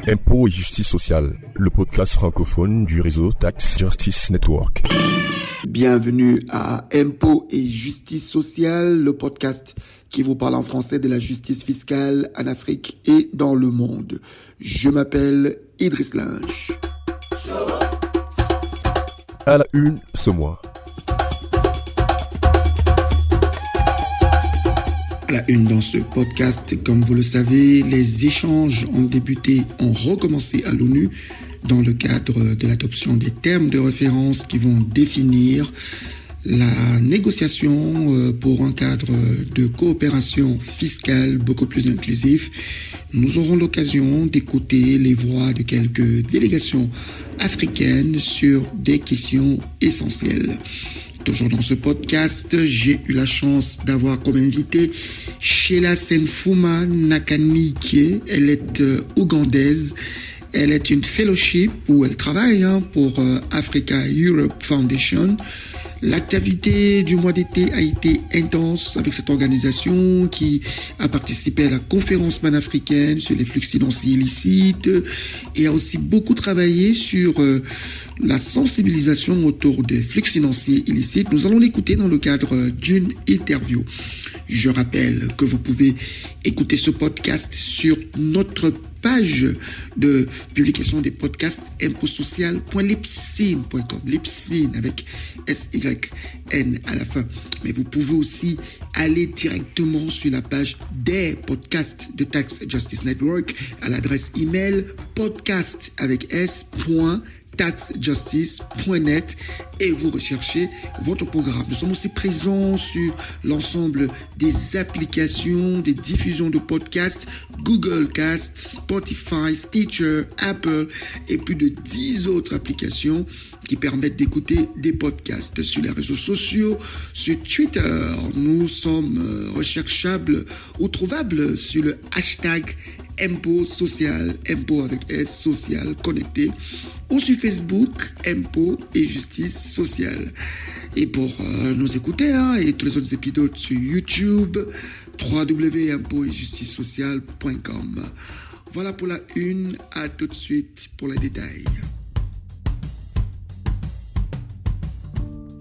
Impôts et justice sociale, le podcast francophone du réseau Tax Justice Network. Bienvenue à Impôts et justice sociale, le podcast qui vous parle en français de la justice fiscale en Afrique et dans le monde. Je m'appelle Idriss Linge. À la une ce mois. À la une dans ce podcast, comme vous le savez, les échanges ont recommencé à l'ONU dans le cadre de l'adoption des termes de référence qui vont définir la négociation pour un cadre de coopération fiscale beaucoup plus inclusif. Nous aurons l'occasion d'écouter les voix de quelques délégations africaines sur des questions essentielles. Toujours dans ce podcast, j'ai eu la chance d'avoir comme invité Sheila Senfuma Nakanike. Elle est ougandaise. Elle est une fellowship où elle travaille pour Africa Europe Foundation. L'activité du mois d'été a été intense avec cette organisation qui a participé à la conférence panafricaine sur les flux financiers illicites et a aussi beaucoup travaillé sur la sensibilisation autour des flux financiers illicites. Nous allons l'écouter dans le cadre d'une interview. Je rappelle que vous pouvez écouter ce podcast sur notre page de publication des podcasts impotsocial.libsyn.com, Libsyn avec S-Y-N à la fin. Mais vous pouvez aussi aller directement sur la page des podcasts de Tax Justice Network à l'adresse email podcast avec s.taxjustice.net et vous recherchez votre programme. Nous sommes aussi présents sur l'ensemble des applications, des diffusions de podcasts, Google Cast, Spotify, Stitcher, Apple et plus de 10 autres applications qui permettent d'écouter des podcasts. Sur les réseaux sociaux, sur Twitter, nous sommes recherchables ou trouvables sur le hashtag Impôts social, impôts avec S social connecté, ou sur Facebook, Impôts et justice sociale. Et pour nous écouter et tous les autres épisodes sur YouTube, www.impôtsetjusticesociale.com. Voilà pour la une, à tout de suite pour les détails.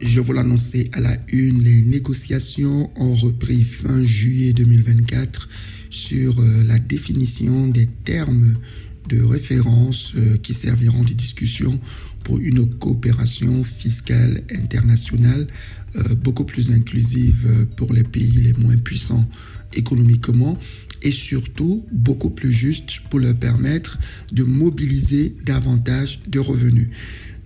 Je vous l'annonçais à la une, les négociations ont repris fin juillet 2024 sur la définition des termes de référence qui serviront de discussion pour une coopération fiscale internationale beaucoup plus inclusive pour les pays les moins puissants économiquement et surtout beaucoup plus juste pour leur permettre de mobiliser davantage de revenus.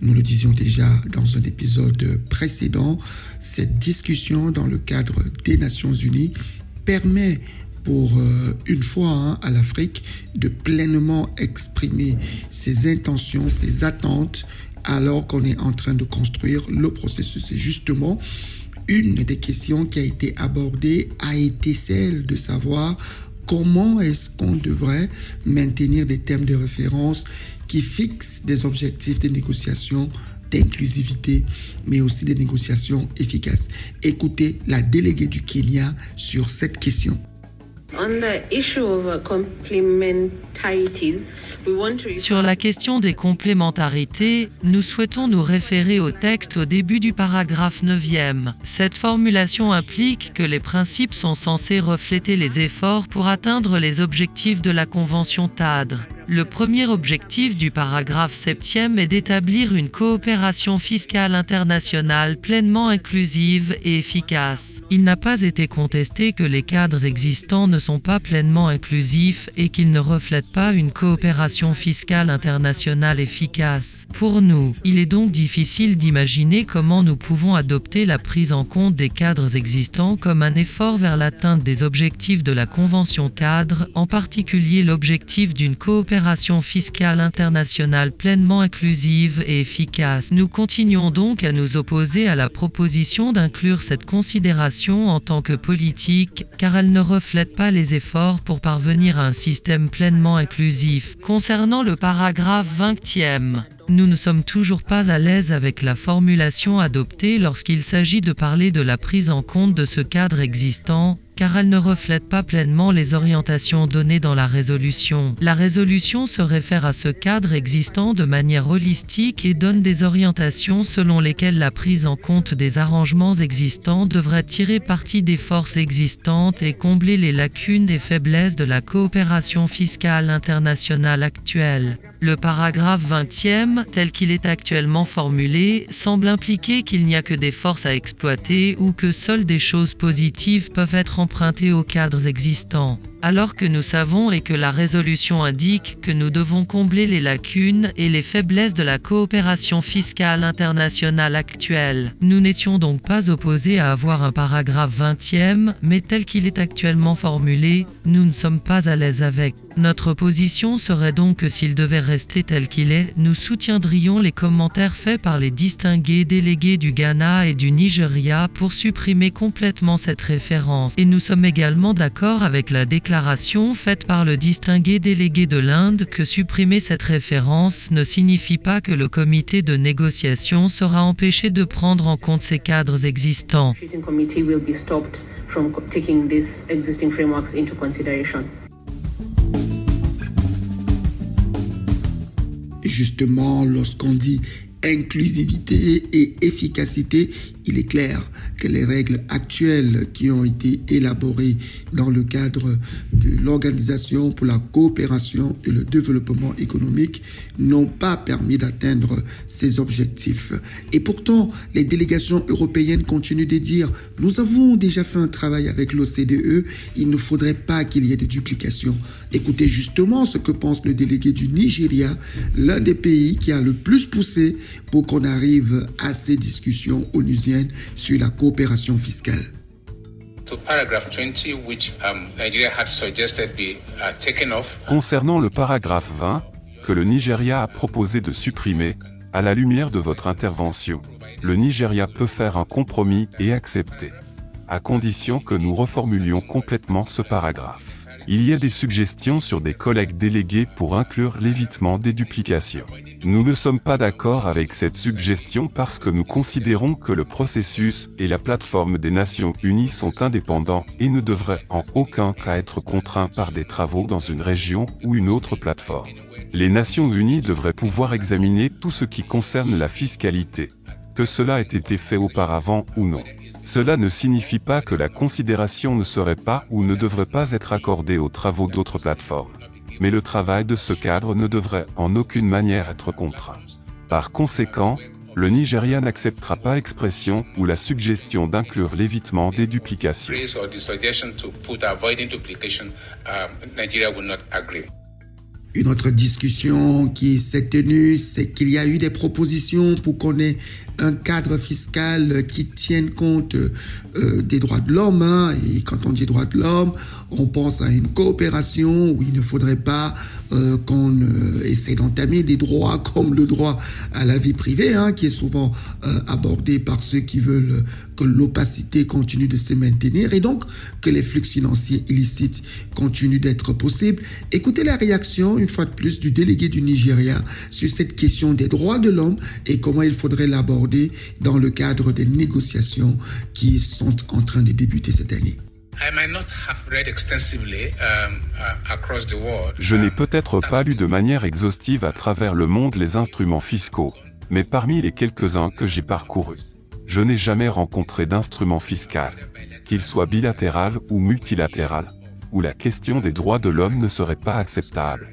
Nous le disions déjà dans un épisode précédent, cette discussion dans le cadre des Nations Unies permet pour une fois à l'Afrique de pleinement exprimer ses intentions, ses attentes alors qu'on est en train de construire le processus. Et justement, une des questions qui a été abordée a été celle de savoir comment est-ce qu'on devrait maintenir des termes de référence qui fixent des objectifs de négociation d'inclusivité, mais aussi des négociations efficaces. Écoutez la déléguée du Kenya sur cette question. Sur la question des complémentarités, nous souhaitons nous référer au texte au début du paragraphe 9e. Cette formulation implique que les principes sont censés refléter les efforts pour atteindre les objectifs de la Convention TADRE. Le premier objectif du paragraphe 7e est d'établir une coopération fiscale internationale pleinement inclusive et efficace. Il n'a pas été contesté que les cadres existants ne sont pas pleinement inclusifs et qu'ils ne reflètent pas une coopération fiscale internationale efficace. Pour nous, il est donc difficile d'imaginer comment nous pouvons adopter la prise en compte des cadres existants comme un effort vers l'atteinte des objectifs de la Convention cadre, en particulier l'objectif d'une coopération fiscale internationale pleinement inclusive et efficace. Nous continuons donc à nous opposer à la proposition d'inclure cette considération en tant que politique, car elle ne reflète pas les efforts pour parvenir à un système pleinement inclusif. Concernant le paragraphe 20e, nous ne sommes toujours pas à l'aise avec la formulation adoptée lorsqu'il s'agit de parler de la prise en compte de ce cadre existant, car elle ne reflète pas pleinement les orientations données dans la résolution. La résolution se réfère à ce cadre existant de manière holistique et donne des orientations selon lesquelles la prise en compte des arrangements existants devrait tirer parti des forces existantes et combler les lacunes et faiblesses de la coopération fiscale internationale actuelle. Le paragraphe 20e, tel qu'il est actuellement formulé, semble impliquer qu'il n'y a que des forces à exploiter ou que seules des choses positives peuvent être empruntées aux cadres existants. Alors que nous savons et que la résolution indique que nous devons combler les lacunes et les faiblesses de la coopération fiscale internationale actuelle. Nous n'étions donc pas opposés à avoir un paragraphe 20e, mais tel qu'il est actuellement formulé, nous ne sommes pas à l'aise avec. Notre position serait donc que s'il devait rester tel qu'il est, nous soutiendrions les commentaires faits par les distingués délégués du Ghana et du Nigeria pour supprimer complètement cette référence. Et nous sommes également d'accord avec la déclaration faite par le distingué délégué de l'Inde que supprimer cette référence ne signifie pas que le comité de négociation sera empêché de prendre en compte ces cadres existants. Justement, lorsqu'on dit inclusivité et efficacité, il est clair que les règles actuelles qui ont été élaborées dans le cadre de l'Organisation pour la coopération et le développement économique n'ont pas permis d'atteindre ces objectifs. Et pourtant, les délégations européennes continuent de dire « Nous avons déjà fait un travail avec l'OCDE, il ne faudrait pas qu'il y ait de duplication ». Écoutez justement ce que pense le délégué du Nigeria, l'un des pays qui a le plus poussé pour qu'on arrive à ces discussions onusiennes sur la coopération fiscale. Concernant le paragraphe 20, que le Nigeria a proposé de supprimer, à la lumière de votre intervention, le Nigeria peut faire un compromis et accepter, à condition que nous reformulions complètement ce paragraphe. Il y a des suggestions sur des collègues délégués pour inclure l'évitement des duplications. Nous ne sommes pas d'accord avec cette suggestion parce que nous considérons que le processus et la plateforme des Nations Unies sont indépendants et ne devraient en aucun cas être contraints par des travaux dans une région ou une autre plateforme. Les Nations Unies devraient pouvoir examiner tout ce qui concerne la fiscalité, que cela ait été fait auparavant ou non. Cela ne signifie pas que la considération ne serait pas ou ne devrait pas être accordée aux travaux d'autres plateformes. Mais le travail de ce cadre ne devrait en aucune manière être contraint. Par conséquent, le Nigeria n'acceptera pas expression ou la suggestion d'inclure l'évitement des duplications. Une autre discussion qui s'est tenue, c'est qu'il y a eu des propositions pour qu'on ait un cadre fiscal qui tienne compte des droits de l'homme. Et quand on dit droits de l'homme, on pense à une coopération où il ne faudrait pas qu'on essaie d'entamer des droits comme le droit à la vie privée, qui est souvent abordé par ceux qui veulent que l'opacité continue de se maintenir et donc que les flux financiers illicites continuent d'être possibles. Écoutez la réaction, une fois de plus, du délégué du Nigeria sur cette question des droits de l'homme et comment il faudrait l'aborder dans le cadre des négociations qui sont en train de débuter cette année. Je n'ai peut-être pas lu de manière exhaustive à travers le monde les instruments fiscaux, mais parmi les quelques-uns que j'ai parcourus, je n'ai jamais rencontré d'instrument fiscal, qu'il soit bilatéral ou multilatéral, où la question des droits de l'homme ne serait pas acceptable,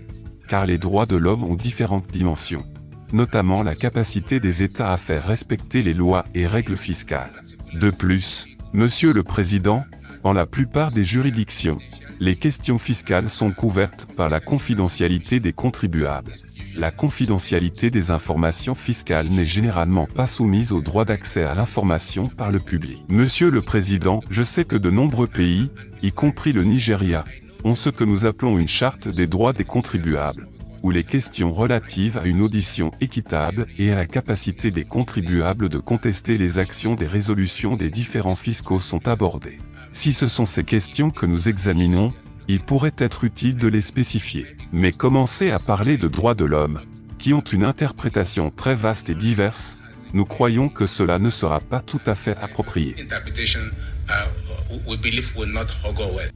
car les droits de l'homme ont différentes dimensions, notamment la capacité des États à faire respecter les lois et règles fiscales. De plus, Monsieur le Président, dans la plupart des juridictions, les questions fiscales sont couvertes par la confidentialité des contribuables. La confidentialité des informations fiscales n'est généralement pas soumise au droit d'accès à l'information par le public. Monsieur le Président, je sais que de nombreux pays, y compris le Nigeria, ont ce que nous appelons une charte des droits des contribuables, où les questions relatives à une audition équitable et à la capacité des contribuables de contester les actions des résolutions des différents fiscaux sont abordées. Si ce sont ces questions que nous examinons, il pourrait être utile de les spécifier. Mais commencer à parler de droits de l'homme, qui ont une interprétation très vaste et diverse, nous croyons que cela ne sera pas tout à fait approprié. we believe will not go well.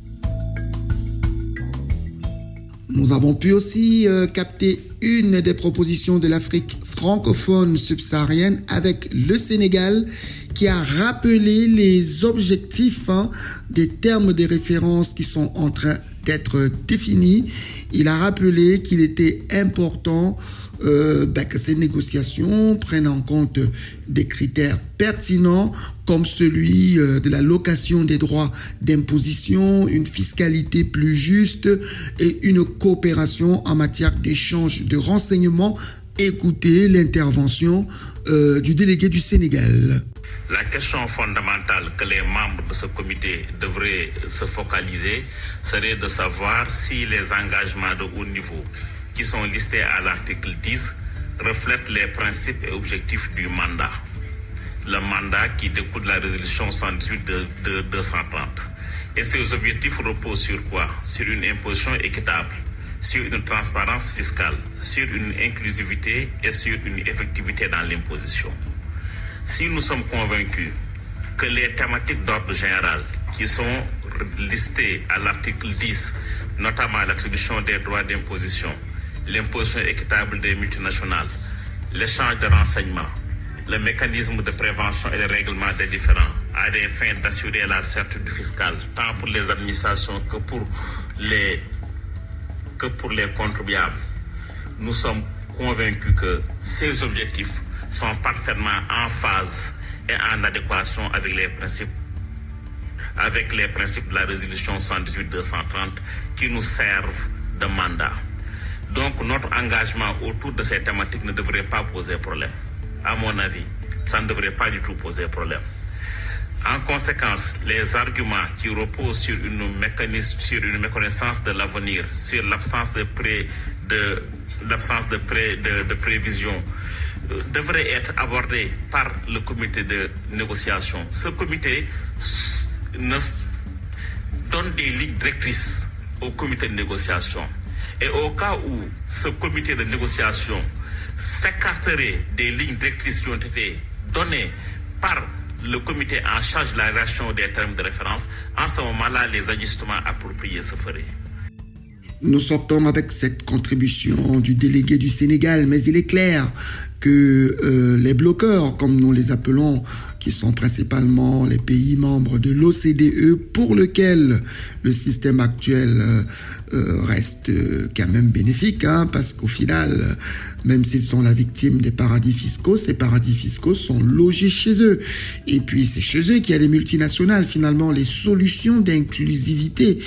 Nous avons pu aussi capter une des propositions de l'Afrique francophone subsaharienne avec le Sénégal qui a rappelé les objectifs des termes de référence qui sont en train d'être définis. Il a rappelé qu'il était important que ces négociations prennent en compte des critères pertinents comme celui de la location des droits d'imposition, une fiscalité plus juste et une coopération en matière d'échange de renseignements. Écoutez l'intervention du délégué du Sénégal. La question fondamentale que les membres de ce comité devraient se focaliser serait de savoir si les engagements de haut niveau qui sont listés à l'article 10 reflètent les principes et objectifs du mandat. Le mandat qui découle de la résolution 118 de 230. Et ces objectifs reposent sur quoi? Sur une imposition équitable, sur une transparence fiscale, sur une inclusivité et sur une effectivité dans l'imposition. Si nous sommes convaincus que les thématiques d'ordre général qui sont listées à l'article 10, notamment l'attribution des droits d'imposition, l'imposition équitable des multinationales, l'échange de renseignements, le mécanisme de prévention et de règlement des différends à des fins d'assurer la certitude fiscale, tant pour les administrations que pour les contribuables. Nous sommes convaincus que ces objectifs sont parfaitement en phase et en adéquation avec les principes de la résolution 118-230 qui nous servent de mandat. Donc notre engagement autour de ces thématiques ne devrait pas poser problème. À mon avis, ça ne devrait pas du tout poser problème. En conséquence, les arguments qui reposent sur une méconnaissance de l'avenir, sur l'absence de prévision, devraient être abordés par le comité de négociation. Ce comité donne des lignes directrices au comité de négociation. Et au cas où ce comité de négociation s'écarterait des lignes directrices qui ont été données par le comité en charge de la rédaction des termes de référence, en ce moment-là, les ajustements appropriés se feraient. Nous sortons avec cette contribution du délégué du Sénégal, mais il est clair que les bloqueurs, comme nous les appelons, qui sont principalement les pays membres de l'OCDE, pour lequel le système actuel reste quand même bénéfique, parce qu'au final, même s'ils sont la victime des paradis fiscaux, ces paradis fiscaux sont logés chez eux. Et puis c'est chez eux qu'il y a les multinationales. Finalement, les solutions d'inclusivité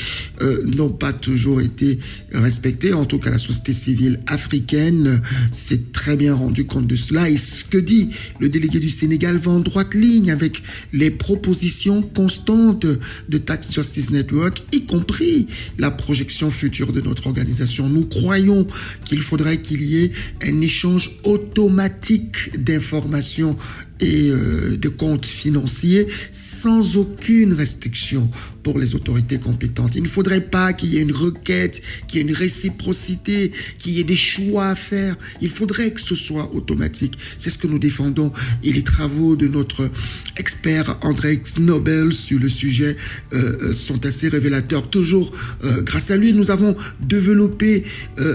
n'ont pas toujours été respectées. En tout cas, la société civile africaine s'est très bien rendue compte de cela. Et ce que dit le délégué du Sénégal va en droite ligne avec les propositions constantes de Tax Justice Network, y compris la projection future de notre organisation. Nous croyons qu'il faudrait qu'il y ait un échange automatique d'informations et de comptes financiers sans aucune restriction pour les autorités compétentes. Il ne faudrait pas qu'il y ait une requête, qu'il y ait une réciprocité, qu'il y ait des choix à faire. Il faudrait que ce soit automatique. C'est ce que nous défendons et les travaux de notre expert André Nobel sur le sujet sont assez révélateurs. Toujours grâce à lui, nous avons développé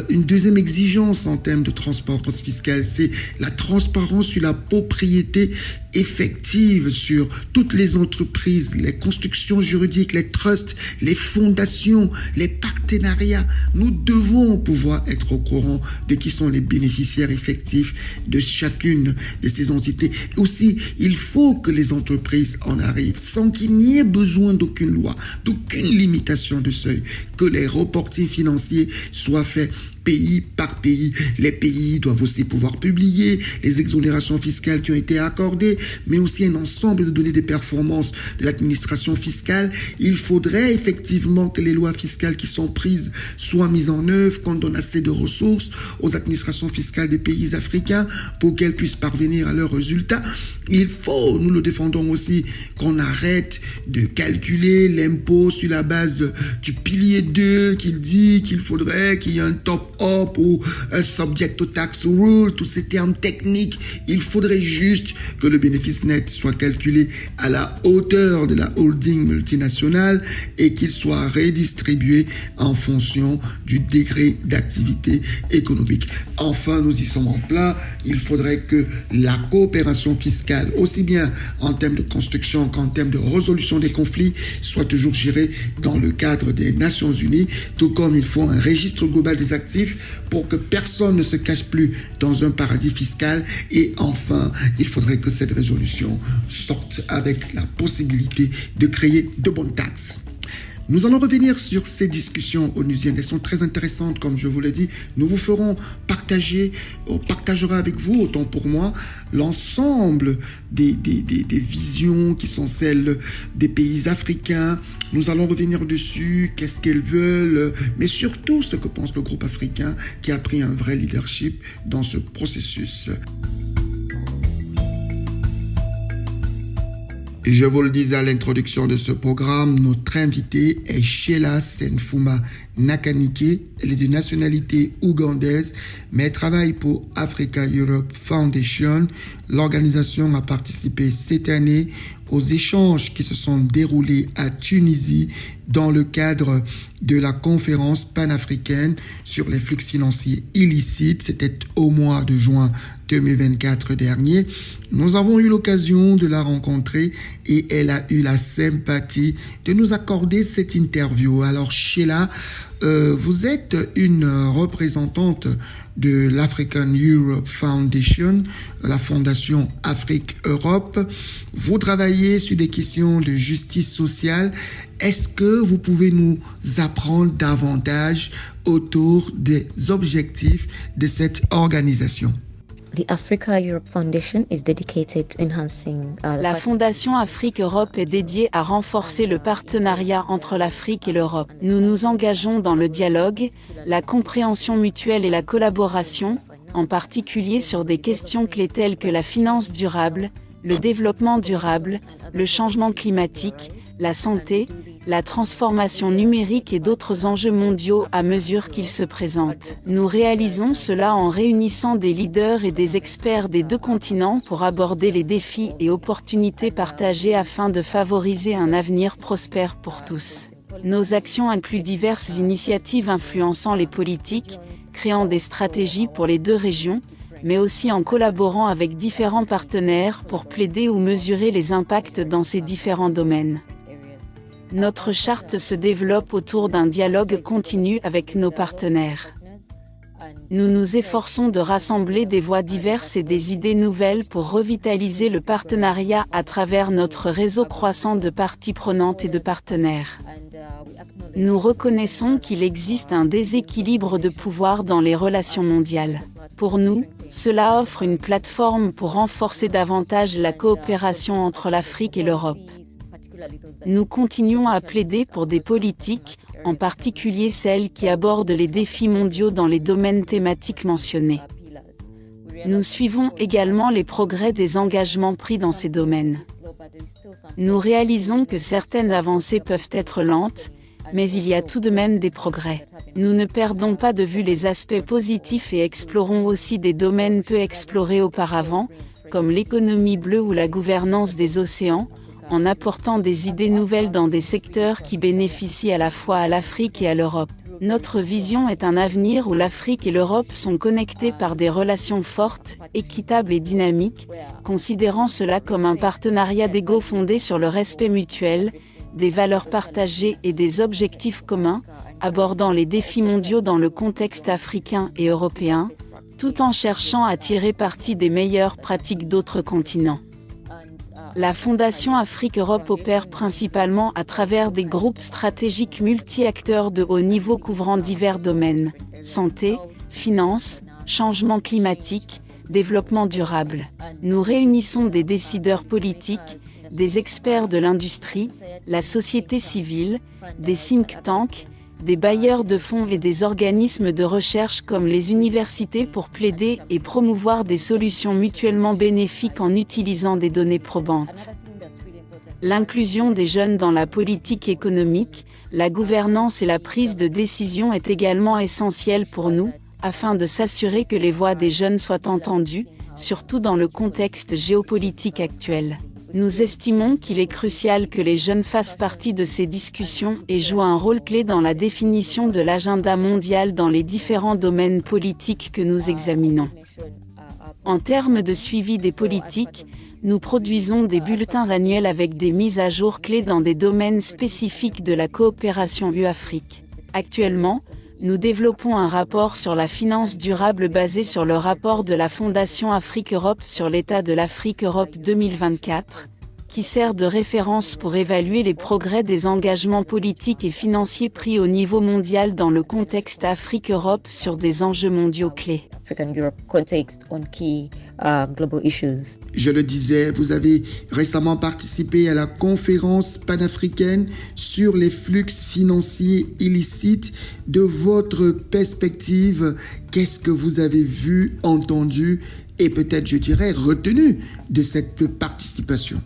une deuxième exigence en termes de transparence fiscale. C'est la transparence sur la propriété effective sur toutes les entreprises, les constructions juridiques, les trusts, les fondations, les partenariats. Nous devons pouvoir être au courant de qui sont les bénéficiaires effectifs de chacune de ces entités. Aussi, il faut que les entreprises en arrivent sans qu'il n'y ait besoin d'aucune loi, d'aucune limitation de seuil, que les reportings financiers soient faits pays par pays. Les pays doivent aussi pouvoir publier les exonérations fiscales qui ont été accordées, mais aussi un ensemble de données de performance de l'administration fiscale. Il faudrait effectivement que les lois fiscales qui sont prises soient mises en œuvre, qu'on donne assez de ressources aux administrations fiscales des pays africains pour qu'elles puissent parvenir à leurs résultats. Il faut, nous le défendons aussi, qu'on arrête de calculer l'impôt sur la base du pilier 2 qu'il dit qu'il faudrait qu'il y ait un top-up ou un subject to tax rule, tous ces termes techniques. Il faudrait juste que le bénéfice net soit calculé à la hauteur de la holding multinationale et qu'il soit redistribué en fonction du degré d'activité économique. Enfin, nous y sommes en plein. Il faudrait que la coopération fiscale, aussi bien en termes de construction qu'en termes de résolution des conflits, soit toujours gérée dans le cadre des Nations Unies, tout comme il faut un registre global des actifs pour que personne ne se cache plus dans un paradis fiscal. Et enfin, il faudrait que cette résolution sorte avec la possibilité de créer de bonnes taxes. Nous allons revenir sur ces discussions onusiennes. Elles sont très intéressantes, comme je vous l'ai dit. Nous vous ferons partagera avec vous, autant pour moi, l'ensemble des visions qui sont celles des pays africains. Nous allons revenir dessus, qu'est-ce qu'elles veulent, mais surtout ce que pense le groupe africain qui a pris un vrai leadership dans ce processus. Je vous le disais à l'introduction de ce programme, notre invitée est Sheila Senfuma Nakanike. Elle est de nationalité ougandaise, mais elle travaille pour Africa Europe Foundation. L'organisation a participé cette année aux échanges qui se sont déroulés à Tunisie dans le cadre de la conférence panafricaine sur les flux financiers illicites. C'était au mois de juin 2024 dernier. Nous avons eu l'occasion de la rencontrer et elle a eu la sympathie de nous accorder cette interview. Alors Sheila, vous êtes une représentante de l'African Europe Foundation, la Fondation Afrique-Europe. Vous travaillez sur des questions de justice sociale. Est-ce que vous pouvez nous apprendre davantage autour des objectifs de cette organisation? La Fondation Afrique-Europe est dédiée à renforcer le partenariat entre l'Afrique et l'Europe. Nous nous engageons dans le dialogue, la compréhension mutuelle et la collaboration, en particulier sur des questions clés telles que la finance durable, le développement durable, le changement climatique, la santé, la transformation numérique et d'autres enjeux mondiaux à mesure qu'ils se présentent. Nous réalisons cela en réunissant des leaders et des experts des deux continents pour aborder les défis et opportunités partagées afin de favoriser un avenir prospère pour tous. Nos actions incluent diverses initiatives influençant les politiques, créant des stratégies pour les deux régions, mais aussi en collaborant avec différents partenaires pour plaider ou mesurer les impacts dans ces différents domaines. Notre charte se développe autour d'un dialogue continu avec nos partenaires. Nous nous efforçons de rassembler des voix diverses et des idées nouvelles pour revitaliser le partenariat à travers notre réseau croissant de parties prenantes et de partenaires. Nous reconnaissons qu'il existe un déséquilibre de pouvoir dans les relations mondiales. Pour nous, cela offre une plateforme pour renforcer davantage la coopération entre l'Afrique et l'Europe. Nous continuons à plaider pour des politiques, en particulier celles qui abordent les défis mondiaux dans les domaines thématiques mentionnés. Nous suivons également les progrès des engagements pris dans ces domaines. Nous réalisons que certaines avancées peuvent être lentes, mais il y a tout de même des progrès. Nous ne perdons pas de vue les aspects positifs et explorons aussi des domaines peu explorés auparavant, comme l'économie bleue ou la gouvernance des océans, en apportant des idées nouvelles dans des secteurs qui bénéficient à la fois à l'Afrique et à l'Europe. Notre vision est un avenir où l'Afrique et l'Europe sont connectées par des relations fortes, équitables et dynamiques, considérant cela comme un partenariat d'égaux fondé sur le respect mutuel, des valeurs partagées et des objectifs communs, abordant les défis mondiaux dans le contexte africain et européen, tout en cherchant à tirer parti des meilleures pratiques d'autres continents. La Fondation Afrique-Europe opère principalement à travers des groupes stratégiques multi-acteurs de haut niveau couvrant divers domaines: santé, finances, changement climatique, développement durable. Nous réunissons des décideurs politiques, des experts de l'industrie, la société civile, des think tanks, des bailleurs de fonds et des organismes de recherche comme les universités pour plaider et promouvoir des solutions mutuellement bénéfiques en utilisant des données probantes. L'inclusion des jeunes dans la politique économique, la gouvernance et la prise de décision est également essentielle pour nous, afin de s'assurer que les voix des jeunes soient entendues, surtout dans le contexte géopolitique actuel. Nous estimons qu'il est crucial que les jeunes fassent partie de ces discussions et jouent un rôle clé dans la définition de l'agenda mondial dans les différents domaines politiques que nous examinons. En termes de suivi des politiques, nous produisons des bulletins annuels avec des mises à jour clés dans des domaines spécifiques de la coopération UE-Afrique. Actuellement, nous développons un rapport sur la finance durable basé sur le rapport de la Fondation Afrique-Europe sur l'état de l'Afrique-Europe 2024, qui sert de référence pour évaluer les progrès des engagements politiques et financiers pris au niveau mondial dans le contexte Afrique-Europe sur des enjeux mondiaux clés. Je le disais, vous avez récemment participé à la conférence panafricaine sur les flux financiers illicites. De votre perspective, qu'est-ce que vous avez vu, entendu et peut-être, je dirais, retenu de cette participation?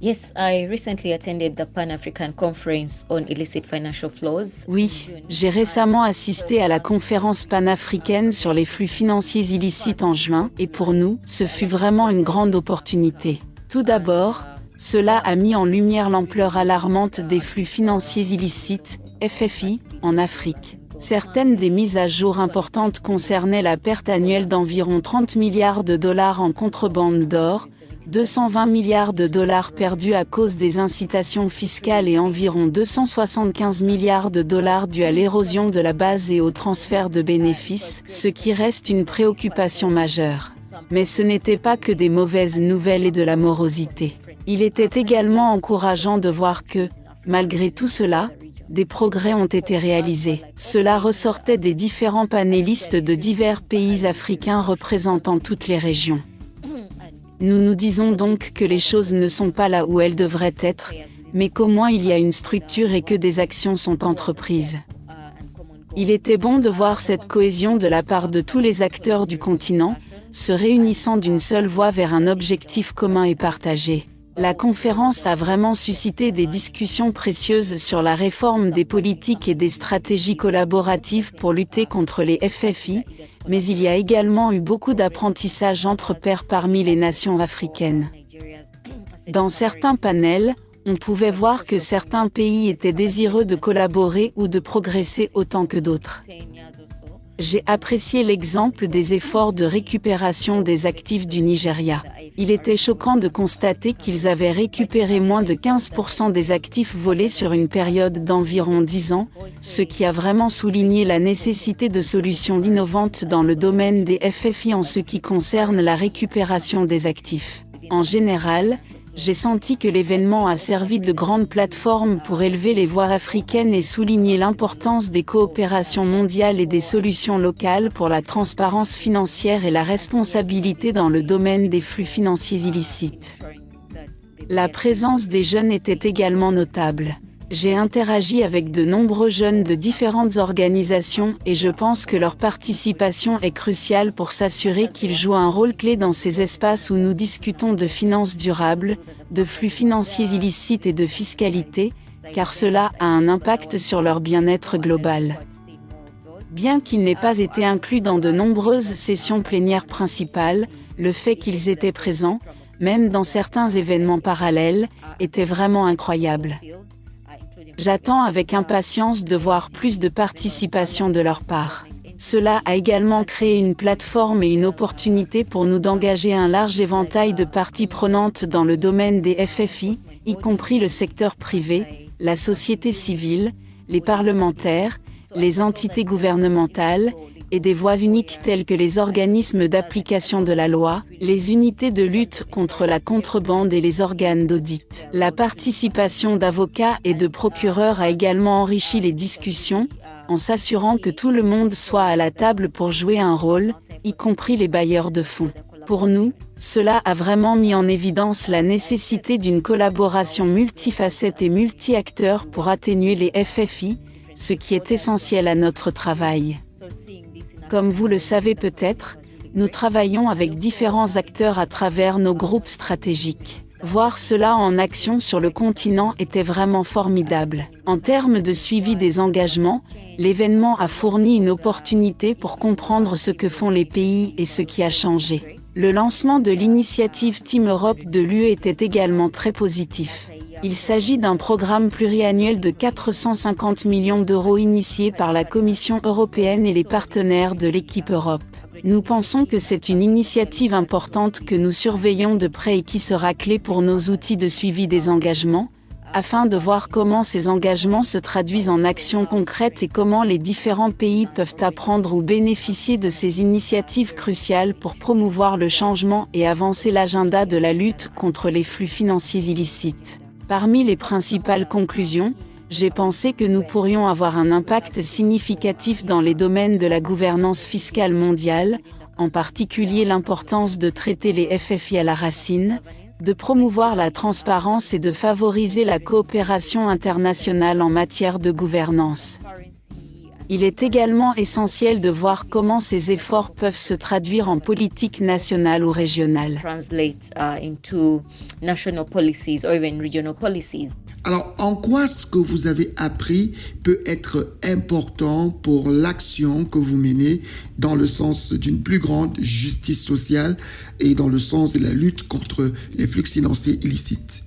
Yes, I recently attended the Pan-African Conference on Illicit Financial Flows. Oui, j'ai récemment assisté à la conférence panafricaine sur les flux financiers illicites en juin, et pour nous, ce fut vraiment une grande opportunité. Tout d'abord, cela a mis en lumière l'ampleur alarmante des flux financiers illicites, FFI, en Afrique. Certaines des mises à jour importantes concernaient la perte annuelle d'environ 30 milliards de dollars en contrebande d'or, 220 milliards de dollars perdus à cause des incitations fiscales et environ 275 milliards de dollars dus à l'érosion de la base et au transfert de bénéfices, ce qui reste une préoccupation majeure. Mais ce n'était pas que des mauvaises nouvelles et de la morosité. Il était également encourageant de voir que, malgré tout cela, des progrès ont été réalisés. Cela ressortait des différents panélistes de divers pays africains représentant toutes les régions. Nous nous disons donc que les choses ne sont pas là où elles devraient être, mais qu'au moins il y a une structure et que des actions sont entreprises. Il était bon de voir cette cohésion de la part de tous les acteurs du continent, se réunissant d'une seule voix vers un objectif commun et partagé. La conférence a vraiment suscité des discussions précieuses sur la réforme des politiques et des stratégies collaboratives pour lutter contre les FFI, mais il y a également eu beaucoup d'apprentissage entre pairs parmi les nations africaines. Dans certains panels, on pouvait voir que certains pays étaient désireux de collaborer ou de progresser autant que d'autres. J'ai apprécié l'exemple des efforts de récupération des actifs du Nigeria. Il était choquant de constater qu'ils avaient récupéré moins de 15% des actifs volés sur une période d'environ 10 ans, ce qui a vraiment souligné la nécessité de solutions innovantes dans le domaine des FFI en ce qui concerne la récupération des actifs. En général, j'ai senti que l'événement a servi de grande plateforme pour élever les voix africaines et souligner l'importance des coopérations mondiales et des solutions locales pour la transparence financière et la responsabilité dans le domaine des flux financiers illicites. La présence des jeunes était également notable. J'ai interagi avec de nombreux jeunes de différentes organisations et je pense que leur participation est cruciale pour s'assurer qu'ils jouent un rôle clé dans ces espaces où nous discutons de finances durables, de flux financiers illicites et de fiscalité, car cela a un impact sur leur bien-être global. Bien qu'ils n'aient pas été inclus dans de nombreuses sessions plénières principales, le fait qu'ils étaient présents, même dans certains événements parallèles, était vraiment incroyable. J'attends avec impatience de voir plus de participation de leur part. Cela a également créé une plateforme et une opportunité pour nous d'engager un large éventail de parties prenantes dans le domaine des FFI, y compris le secteur privé, la société civile, les parlementaires, les entités gouvernementales, et des voix uniques telles que les organismes d'application de la loi, les unités de lutte contre la contrebande et les organes d'audit. La participation d'avocats et de procureurs a également enrichi les discussions, en s'assurant que tout le monde soit à la table pour jouer un rôle, y compris les bailleurs de fonds. Pour nous, cela a vraiment mis en évidence la nécessité d'une collaboration multifacette et multi-acteurs pour atténuer les FFI, ce qui est essentiel à notre travail. Comme vous le savez peut-être, nous travaillons avec différents acteurs à travers nos groupes stratégiques. Voir cela en action sur le continent était vraiment formidable. En termes de suivi des engagements, l'événement a fourni une opportunité pour comprendre ce que font les pays et ce qui a changé. Le lancement de l'initiative Team Europe de l'UE était également très positif. Il s'agit d'un programme pluriannuel de 450 millions d'euros initié par la Commission européenne et les partenaires de l'équipe Europe. Nous pensons que c'est une initiative importante que nous surveillons de près et qui sera clé pour nos outils de suivi des engagements, afin de voir comment ces engagements se traduisent en actions concrètes et comment les différents pays peuvent apprendre ou bénéficier de ces initiatives cruciales pour promouvoir le changement et avancer l'agenda de la lutte contre les flux financiers illicites. Parmi les principales conclusions, j'ai pensé que nous pourrions avoir un impact significatif dans les domaines de la gouvernance fiscale mondiale, en particulier l'importance de traiter les FFI à la racine, de promouvoir la transparence et de favoriser la coopération internationale en matière de gouvernance. Il est également essentiel de voir comment ces efforts peuvent se traduire en politique nationale ou régionale. Alors, en quoi ce que vous avez appris peut être important pour l'action que vous menez dans le sens d'une plus grande justice sociale et dans le sens de la lutte contre les flux financiers illicites?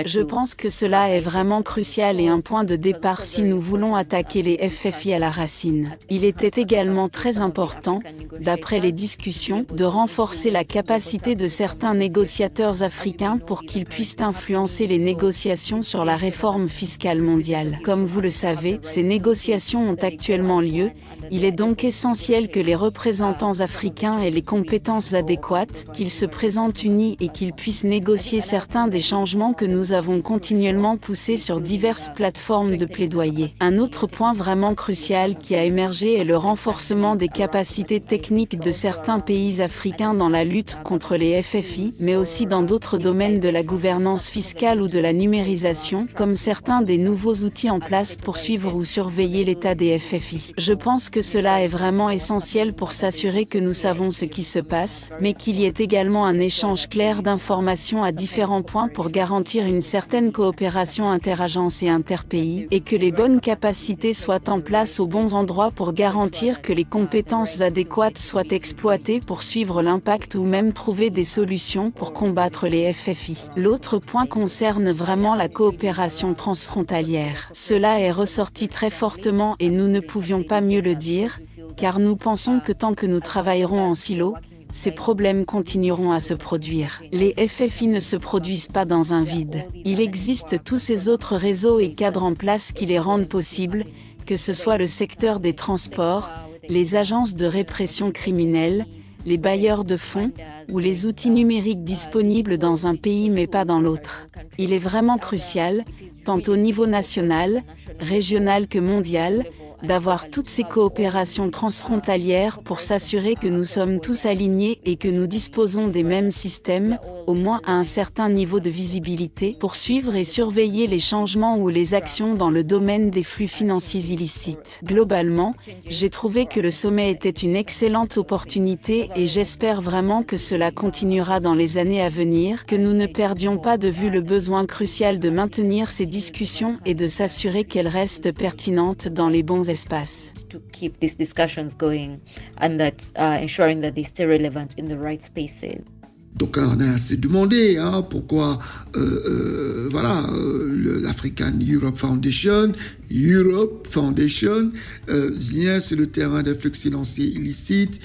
Je pense que cela est vraiment crucial et un point de départ si nous voulons attaquer les FFI à la racine. Il était également très important, d'après les discussions, de renforcer la capacité de certains négociateurs africains pour qu'ils puissent influencer les négociations sur la réforme fiscale mondiale. Comme vous le savez, ces négociations ont actuellement lieu. Il est donc essentiel que les représentants africains aient les compétences adéquates, qu'ils se présentent unis et qu'ils puissent négocier certains des changements que nous avons continuellement poussés sur diverses plateformes de plaidoyer. Un autre point vraiment crucial qui a émergé est le renforcement des capacités techniques de certains pays africains dans la lutte contre les FFI, mais aussi dans d'autres domaines de la gouvernance fiscale ou de la numérisation, comme certains des nouveaux outils en place pour suivre ou surveiller l'état des FFI. Je pense que cela est vraiment essentiel pour s'assurer que nous savons ce qui se passe, mais qu'il y ait également un échange clair d'informations à différents points pour garantir une certaine coopération interagences et interpays, et que les bonnes capacités soient en place aux bons endroits pour garantir que les compétences adéquates soient exploitées pour suivre l'impact ou même trouver des solutions pour combattre les FFI. L'autre point concerne vraiment la coopération transfrontalière. Cela est ressorti très fortement et nous ne pouvions pas mieux le dire, car nous pensons que tant que nous travaillerons en silo, ces problèmes continueront à se produire. Les FFI ne se produisent pas dans un vide. Il existe tous ces autres réseaux et cadres en place qui les rendent possibles, que ce soit le secteur des transports, les agences de répression criminelle, les bailleurs de fonds, ou les outils numériques disponibles dans un pays mais pas dans l'autre. Il est vraiment crucial, tant au niveau national, régional que mondial, d'avoir toutes ces coopérations transfrontalières pour s'assurer que nous sommes tous alignés et que nous disposons des mêmes systèmes, au moins à un certain niveau de visibilité, pour suivre et surveiller les changements ou les actions dans le domaine des flux financiers illicites. Globalement, j'ai trouvé que le sommet était une excellente opportunité et j'espère vraiment que cela continuera dans les années à venir, que nous ne perdions pas de vue le besoin crucial de maintenir ces discussions et de s'assurer qu'elles restent pertinentes dans les bons espaces. To keep these discussions going and that ensuring that they stay relevant in the right spaces. Donc on a assez demandé pourquoi l'African Europe Foundation vient sur le terrain des flux financiers illicites.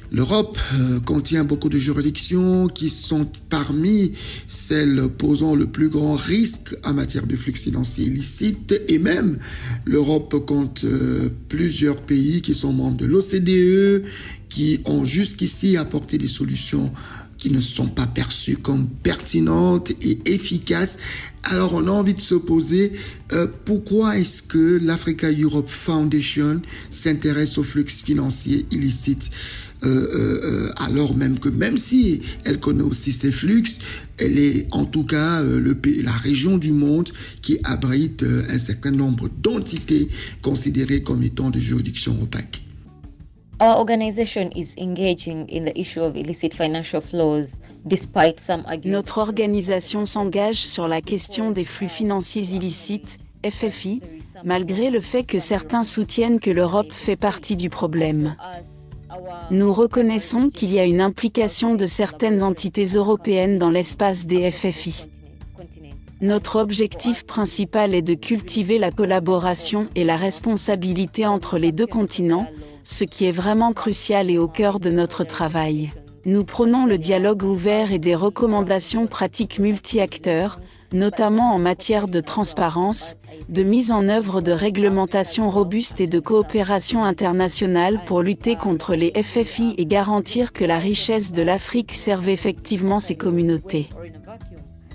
L'Europe contient beaucoup de juridictions qui sont parmi celles posant le plus grand risque en matière de flux financiers illicites, et même l'Europe compte plusieurs pays qui sont membres de l'OCDE, qui ont jusqu'ici apporté des solutions qui ne sont pas perçues comme pertinentes et efficaces. Alors on a envie de se poser pourquoi est-ce que l'Africa Europe Foundation s'intéresse aux flux financiers illicites, alors même si elle connaît aussi ces flux, elle est en tout cas la région du monde qui abrite un certain nombre d'entités considérées comme étant des juridictions opaques. Our organization is engaging in the issue of illicit financial flows despite some arguments. Notre organisation s'engage sur la question des flux financiers illicites, FFI, malgré le fait que certains soutiennent que l'Europe fait partie du problème. Nous reconnaissons qu'il y a une implication de certaines entités européennes dans l'espace des FFI. Notre objectif principal est de cultiver la collaboration et la responsabilité entre les deux continents, ce qui est vraiment crucial et au cœur de notre travail. Nous prônons le dialogue ouvert et des recommandations pratiques multi-acteurs, notamment en matière de transparence, de mise en œuvre de réglementations robustes et de coopération internationale pour lutter contre les FFI et garantir que la richesse de l'Afrique serve effectivement ces communautés.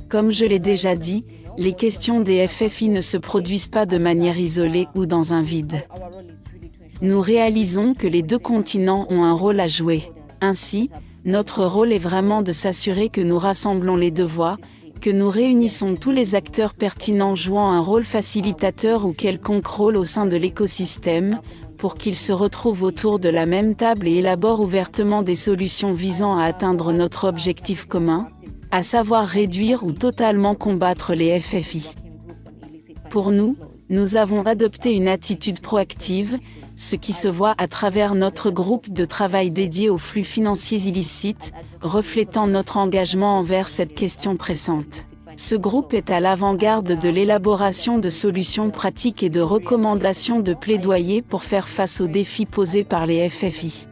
Comme je l'ai déjà dit, les questions des FFI ne se produisent pas de manière isolée ou dans un vide. Nous réalisons que les deux continents ont un rôle à jouer. Ainsi, notre rôle est vraiment de s'assurer que nous rassemblons les deux voix, que nous réunissons tous les acteurs pertinents jouant un rôle facilitateur ou quelconque rôle au sein de l'écosystème, pour qu'ils se retrouvent autour de la même table et élaborent ouvertement des solutions visant à atteindre notre objectif commun, à savoir réduire ou totalement combattre les FFI. Pour nous, nous avons adopté une attitude proactive, ce qui se voit à travers notre groupe de travail dédié aux flux financiers illicites, reflétant notre engagement envers cette question pressante. Ce groupe est à l'avant-garde de l'élaboration de solutions pratiques et de recommandations de plaidoyer pour faire face aux défis posés par les FFI.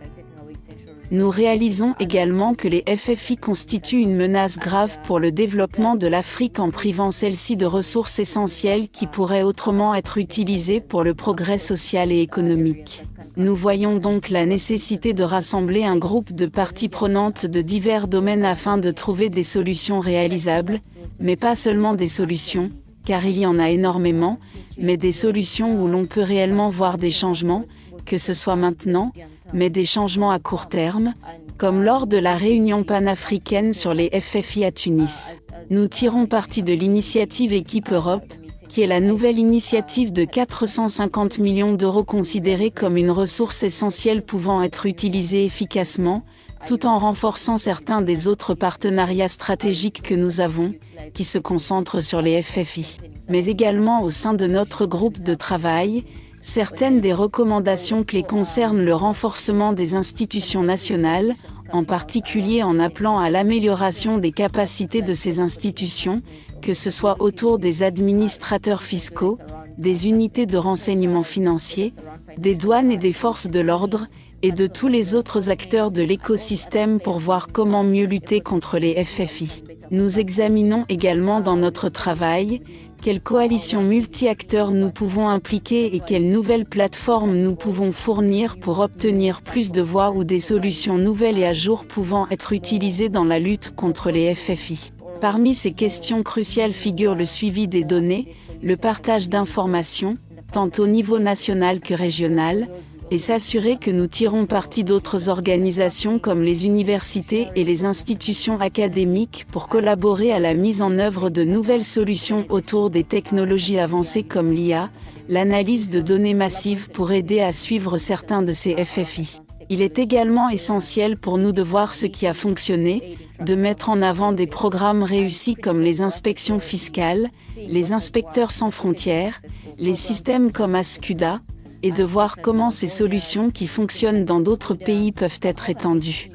Nous réalisons également que les FFI constituent une menace grave pour le développement de l'Afrique en privant celle-ci de ressources essentielles qui pourraient autrement être utilisées pour le progrès social et économique. Nous voyons donc la nécessité de rassembler un groupe de parties prenantes de divers domaines afin de trouver des solutions réalisables, mais pas seulement des solutions, car il y en a énormément, mais des solutions où l'on peut réellement voir des changements, que ce soit maintenant, mais des changements à court terme, comme lors de la réunion panafricaine sur les FFI à Tunis. Nous tirons parti de l'initiative Équipe Europe, qui est la nouvelle initiative de 450 millions d'euros considérée comme une ressource essentielle pouvant être utilisée efficacement, tout en renforçant certains des autres partenariats stratégiques que nous avons, qui se concentrent sur les FFI. Mais également au sein de notre groupe de travail, certaines des recommandations clés concernent le renforcement des institutions nationales, en particulier en appelant à l'amélioration des capacités de ces institutions, que ce soit autour des administrateurs fiscaux, des unités de renseignement financier, des douanes et des forces de l'ordre, et de tous les autres acteurs de l'écosystème pour voir comment mieux lutter contre les FFI. Nous examinons également dans notre travail, quelles coalitions multi-acteurs nous pouvons impliquer et quelles nouvelles plateformes nous pouvons fournir pour obtenir plus de voix ou des solutions nouvelles et à jour pouvant être utilisées dans la lutte contre les FFI. Parmi ces questions cruciales figure le suivi des données, le partage d'informations, tant au niveau national que régional, et s'assurer que nous tirons parti d'autres organisations comme les universités et les institutions académiques pour collaborer à la mise en œuvre de nouvelles solutions autour des technologies avancées comme l'IA, l'analyse de données massives pour aider à suivre certains de ces FFI. Il est également essentiel pour nous de voir ce qui a fonctionné, de mettre en avant des programmes réussis comme les inspections fiscales, les inspecteurs sans frontières, les systèmes comme Ascuda, et de voir comment ces solutions qui fonctionnent dans d'autres pays peuvent être étendues.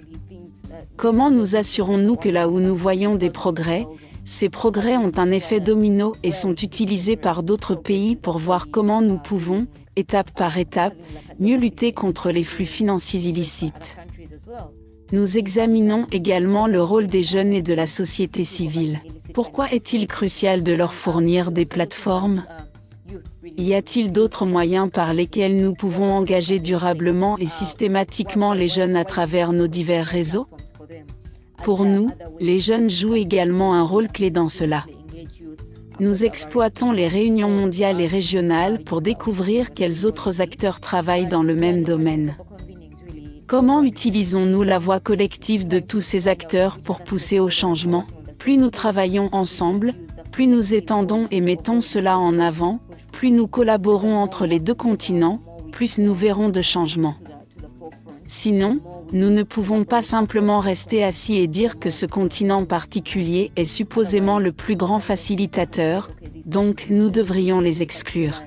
Comment nous assurons-nous que là où nous voyons des progrès, ces progrès ont un effet domino et sont utilisés par d'autres pays pour voir comment nous pouvons, étape par étape, mieux lutter contre les flux financiers illicites. Nous examinons également le rôle des jeunes et de la société civile. Pourquoi est-il crucial de leur fournir des plateformes ? Y a-t-il d'autres moyens par lesquels nous pouvons engager durablement et systématiquement les jeunes à travers nos divers réseaux ? Pour nous, les jeunes jouent également un rôle clé dans cela. Nous exploitons les réunions mondiales et régionales pour découvrir quels autres acteurs travaillent dans le même domaine. Comment utilisons-nous la voix collective de tous ces acteurs pour pousser au changement ? Plus nous travaillons ensemble, plus nous étendons et mettons cela en avant, plus nous collaborons entre les deux continents, plus nous verrons de changements. Sinon, nous ne pouvons pas simplement rester assis et dire que ce continent particulier est supposément le plus grand facilitateur, donc nous devrions les exclure.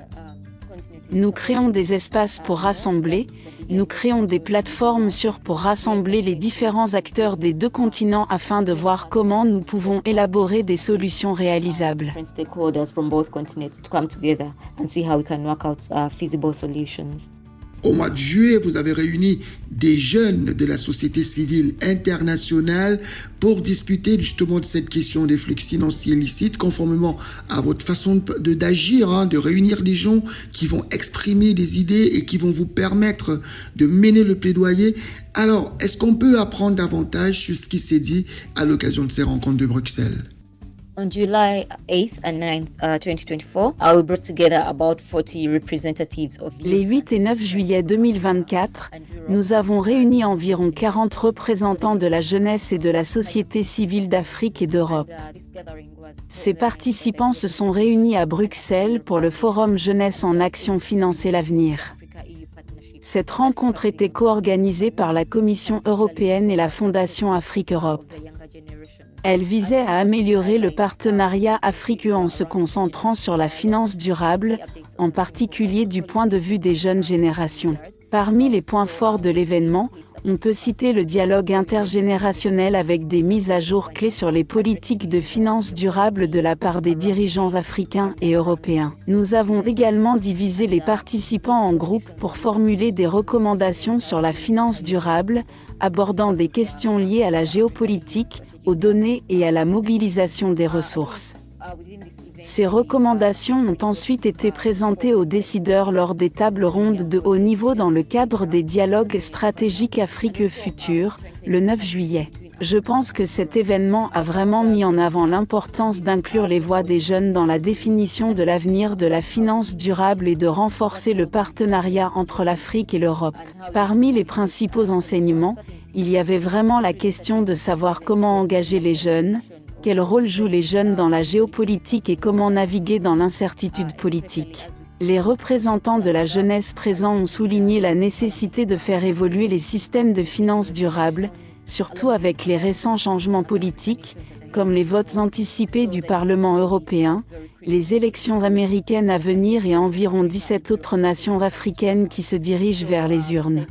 Nous créons des espaces pour rassembler, nous créons des plateformes pour rassembler les différents acteurs des deux continents afin de voir comment nous pouvons élaborer des solutions réalisables. Au mois de juillet, vous avez réuni des jeunes de la société civile internationale pour discuter justement de cette question des flux financiers illicites, conformément à votre façon d'agir, de réunir des gens qui vont exprimer des idées et qui vont vous permettre de mener le plaidoyer. Alors, est-ce qu'on peut apprendre davantage sur ce qui s'est dit à l'occasion de ces rencontres de Bruxelles? On July 8th and 9th, 2024, we brought together about 40 representatives of Les 8 et 9 juillet 2024, nous avons réuni environ 40 représentants de la jeunesse et de la société civile d'Afrique et d'Europe. Ces participants se sont réunis à Bruxelles pour le Forum Jeunesse en Action Financer l'avenir. Cette rencontre était co-organisée par la Commission européenne et la Fondation Afrique-Europe. Elle visait à améliorer le partenariat Afrique-UE en se concentrant sur la finance durable, en particulier du point de vue des jeunes générations. Parmi les points forts de l'événement, on peut citer le dialogue intergénérationnel avec des mises à jour clés sur les politiques de finance durable de la part des dirigeants africains et européens. Nous avons également divisé les participants en groupes pour formuler des recommandations sur la finance durable, abordant des questions liées à la géopolitique, aux données et à la mobilisation des ressources. Ces recommandations ont ensuite été présentées aux décideurs lors des tables rondes de haut niveau dans le cadre des dialogues stratégiques Afrique Future, le 9 juillet. Je pense que cet événement a vraiment mis en avant l'importance d'inclure les voix des jeunes dans la définition de l'avenir de la finance durable et de renforcer le partenariat entre l'Afrique et l'Europe. Parmi les principaux enseignements, il y avait vraiment la question de savoir comment engager les jeunes, quel rôle jouent les jeunes dans la géopolitique et comment naviguer dans l'incertitude politique. Les représentants de la jeunesse présents ont souligné la nécessité de faire évoluer les systèmes de finances durables, surtout avec les récents changements politiques, comme les votes anticipés du Parlement européen, les élections américaines à venir et environ 17 autres nations africaines qui se dirigent vers les urnes.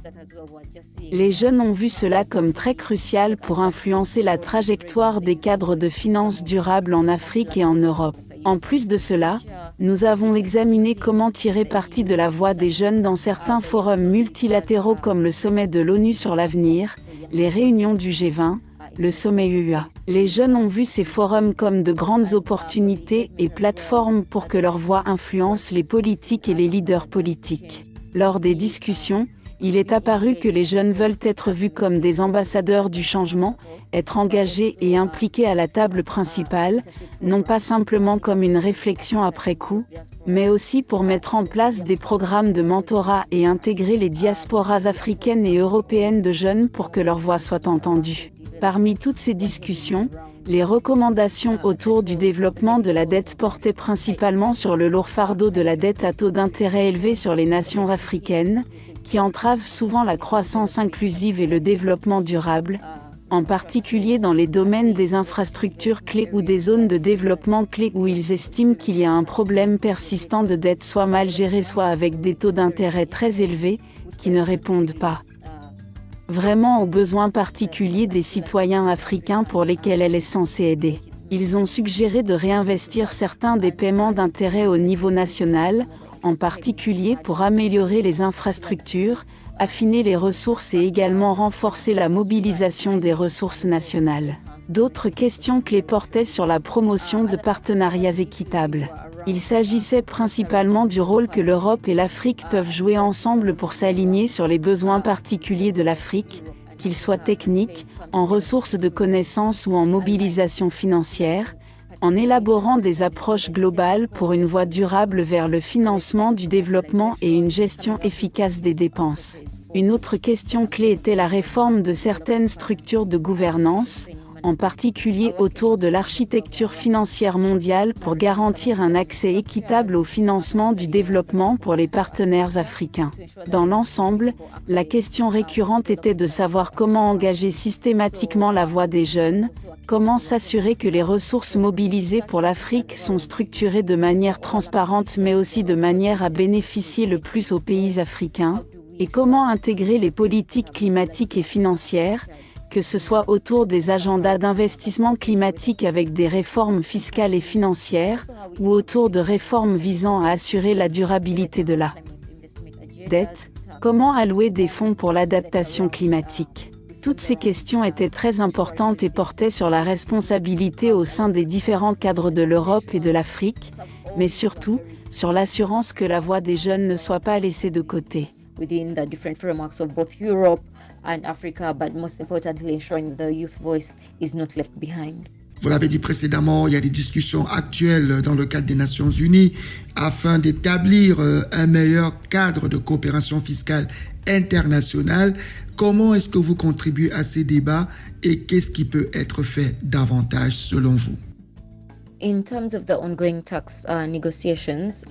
Les jeunes ont vu cela comme très crucial pour influencer la trajectoire des cadres de finances durables en Afrique et en Europe. En plus de cela, nous avons examiné comment tirer parti de la voix des jeunes dans certains forums multilatéraux comme le sommet de l'ONU sur l'avenir, les réunions du G20, le sommet UA. Les jeunes ont vu ces forums comme de grandes opportunités et plateformes pour que leur voix influence les politiques et les leaders politiques. Lors des discussions, il est apparu que les jeunes veulent être vus comme des ambassadeurs du changement, être engagés et impliqués à la table principale, non pas simplement comme une réflexion après coup, mais aussi pour mettre en place des programmes de mentorat et intégrer les diasporas africaines et européennes de jeunes pour que leur voix soit entendue. Parmi toutes ces discussions, les recommandations autour du développement de la dette portaient principalement sur le lourd fardeau de la dette à taux d'intérêt élevé sur les nations africaines, qui entravent souvent la croissance inclusive et le développement durable, en particulier dans les domaines des infrastructures clés ou des zones de développement clés où ils estiment qu'il y a un problème persistant de dette soit mal gérée soit avec des taux d'intérêt très élevés, qui ne répondent pas vraiment aux besoins particuliers des citoyens africains pour lesquels elle est censée aider. Ils ont suggéré de réinvestir certains des paiements d'intérêt au niveau national, en particulier pour améliorer les infrastructures, affiner les ressources et également renforcer la mobilisation des ressources nationales. D'autres questions clés portaient sur la promotion de partenariats équitables. Il s'agissait principalement du rôle que l'Europe et l'Afrique peuvent jouer ensemble pour s'aligner sur les besoins particuliers de l'Afrique, qu'ils soient techniques, en ressources de connaissances ou en mobilisation financière, en élaborant des approches globales pour une voie durable vers le financement du développement et une gestion efficace des dépenses. Une autre question clé était la réforme de certaines structures de gouvernance, en particulier autour de l'architecture financière mondiale pour garantir un accès équitable au financement du développement pour les partenaires africains. Dans l'ensemble, la question récurrente était de savoir comment engager systématiquement la voix des jeunes, comment s'assurer que les ressources mobilisées pour l'Afrique sont structurées de manière transparente mais aussi de manière à bénéficier le plus aux pays africains, et comment intégrer les politiques climatiques et financières, que ce soit autour des agendas d'investissement climatique avec des réformes fiscales et financières, ou autour de réformes visant à assurer la durabilité de la dette, comment allouer des fonds pour l'adaptation climatique. Toutes ces questions étaient très importantes et portaient sur la responsabilité au sein des différents cadres de l'Europe et de l'Afrique, mais surtout, sur l'assurance que la voix des jeunes ne soit pas laissée de côté. Within the different frameworks of both Europe and Africa, but most importantly ensuring the youth voice is not left behind. Vous l'avez dit précédemment, il y a des discussions actuelles dans le cadre des Nations Unies afin d'établir un meilleur cadre de coopération fiscale internationale. Comment est-ce que vous contribuez à ces débats et qu'est-ce qui peut être fait davantage selon vous? In terms of the ongoing tax negotiations,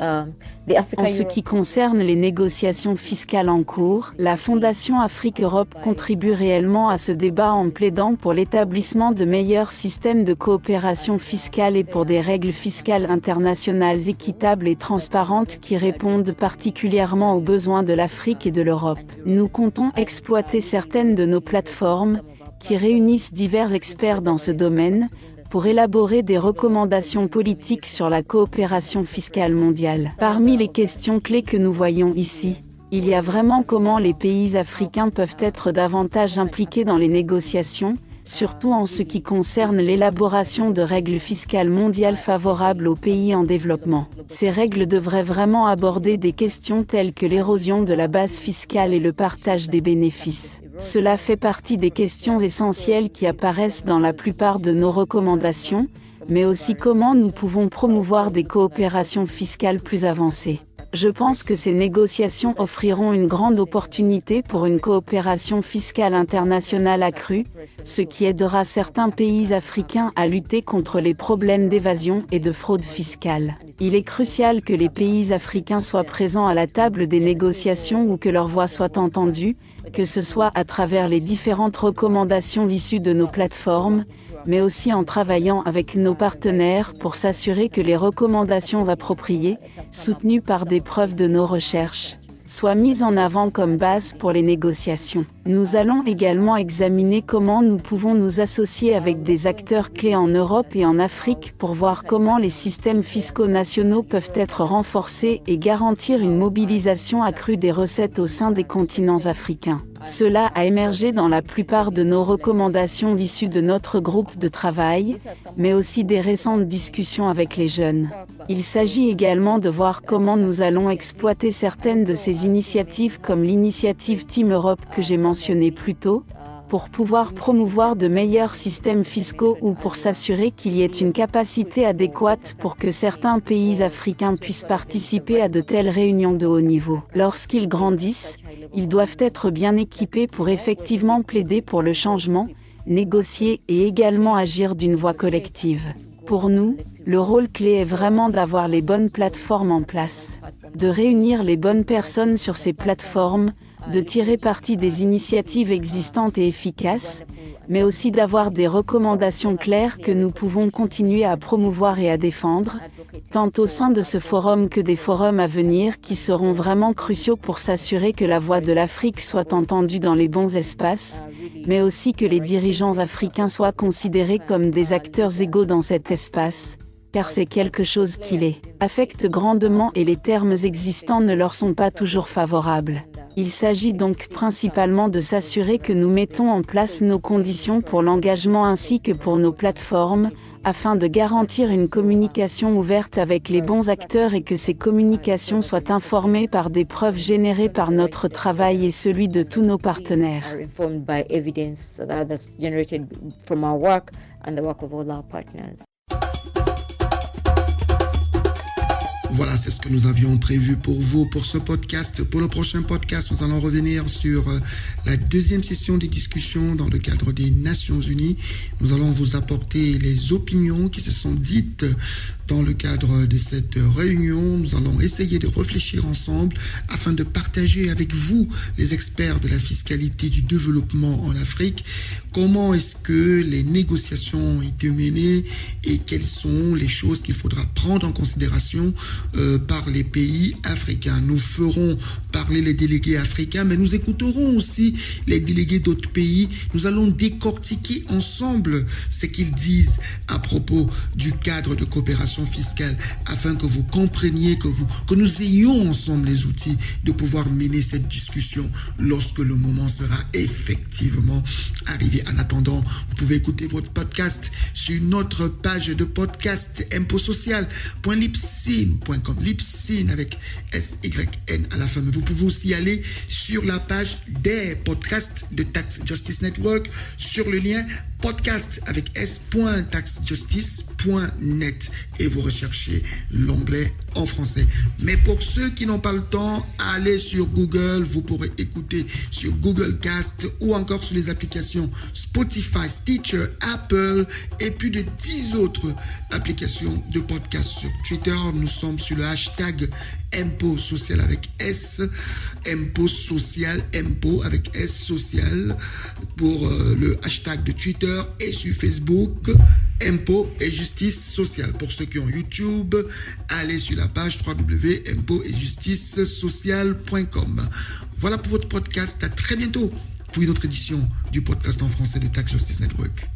the Africa En ce qui concerne les négociations fiscales en cours, la Fondation Afrique-Europe contribue réellement à ce débat en plaidant pour l'établissement de meilleurs systèmes de coopération fiscale et pour des règles fiscales internationales équitables et transparentes qui répondent particulièrement aux besoins de l'Afrique et de l'Europe. Nous comptons exploiter certaines de nos plateformes, qui réunissent divers experts dans ce domaine, pour élaborer des recommandations politiques sur la coopération fiscale mondiale. Parmi les questions clés que nous voyons ici, il y a vraiment comment les pays africains peuvent être davantage impliqués dans les négociations, surtout en ce qui concerne l'élaboration de règles fiscales mondiales favorables aux pays en développement. Ces règles devraient vraiment aborder des questions telles que l'érosion de la base fiscale et le partage des bénéfices. Cela fait partie des questions essentielles qui apparaissent dans la plupart de nos recommandations, mais aussi comment nous pouvons promouvoir des coopérations fiscales plus avancées. Je pense que ces négociations offriront une grande opportunité pour une coopération fiscale internationale accrue, ce qui aidera certains pays africains à lutter contre les problèmes d'évasion et de fraude fiscale. Il est crucial que les pays africains soient présents à la table des négociations ou que leur voix soit entendue, que ce soit à travers les différentes recommandations issues de nos plateformes, mais aussi en travaillant avec nos partenaires pour s'assurer que les recommandations appropriées, soutenues par des preuves de nos recherches, soient mises en avant comme base pour les négociations. Nous allons également examiner comment nous pouvons nous associer avec des acteurs clés en Europe et en Afrique pour voir comment les systèmes fiscaux nationaux peuvent être renforcés et garantir une mobilisation accrue des recettes au sein des continents africains. Cela a émergé dans la plupart de nos recommandations issues de notre groupe de travail, mais aussi des récentes discussions avec les jeunes. Il s'agit également de voir comment nous allons exploiter certaines de ces initiatives comme l'initiative Team Europe que j'ai mentionnée plus tôt, pour pouvoir promouvoir de meilleurs systèmes fiscaux ou pour s'assurer qu'il y ait une capacité adéquate pour que certains pays africains puissent participer à de telles réunions de haut niveau. Lorsqu'ils grandissent, ils doivent être bien équipés pour effectivement plaider pour le changement, négocier et également agir d'une voix collective. Pour nous, le rôle clé est vraiment d'avoir les bonnes plateformes en place, de réunir les bonnes personnes sur ces plateformes, de tirer parti des initiatives existantes et efficaces, mais aussi d'avoir des recommandations claires que nous pouvons continuer à promouvoir et à défendre, tant au sein de ce forum que des forums à venir qui seront vraiment cruciaux pour s'assurer que la voix de l'Afrique soit entendue dans les bons espaces, mais aussi que les dirigeants africains soient considérés comme des acteurs égaux dans cet espace, car c'est quelque chose qui les affecte grandement et les termes existants ne leur sont pas toujours favorables. Il s'agit donc principalement de s'assurer que nous mettons en place nos conditions pour l'engagement ainsi que pour nos plateformes, afin de garantir une communication ouverte avec les bons acteurs et que ces communications soient informées par des preuves générées par notre travail et celui de tous nos partenaires. Voilà, c'est ce que nous avions prévu pour vous, pour ce podcast. Pour le prochain podcast, nous allons revenir sur la deuxième session des discussions dans le cadre des Nations Unies. Nous allons vous apporter les opinions qui se sont dites dans le cadre de cette réunion. Nous allons essayer de réfléchir ensemble afin de partager avec vous, les experts de la fiscalité du développement en Afrique, comment est-ce que les négociations ont été menées et quelles sont les choses qu'il faudra prendre en considération par les pays africains. Nous ferons parler les délégués africains, mais nous écouterons aussi les délégués d'autres pays. Nous allons décortiquer ensemble ce qu'ils disent à propos du cadre de coopération fiscale afin que vous compreniez, que nous ayons ensemble les outils de pouvoir mener cette discussion lorsque le moment sera effectivement arrivé. En attendant, vous pouvez écouter votre podcast sur notre page de podcast impotsocial.libsyn.com, Libsyn avec SYN à la fin. Mais vous pouvez aussi aller sur la page des podcasts de Tax Justice Network sur le lien podcast avec s.taxjustice.net et vous recherchez l'onglet en français. Mais pour ceux qui n'ont pas le temps, allez sur Google, vous pourrez écouter sur Google Cast ou encore sur les applications Spotify, Stitcher, Apple et plus de 10 autres applications de podcast. Sur Twitter, nous sommes sur le hashtag Impôt Social avec S, Impôt Social, Impôt avec S social pour le hashtag de Twitter et sur Facebook, Impôt et Justice Sociale. Pour ceux qui ont YouTube, allez sur la page www.impotetjusticesociale.com. Voilà pour votre podcast. À très bientôt pour une autre édition du podcast en français de Tax Justice Network.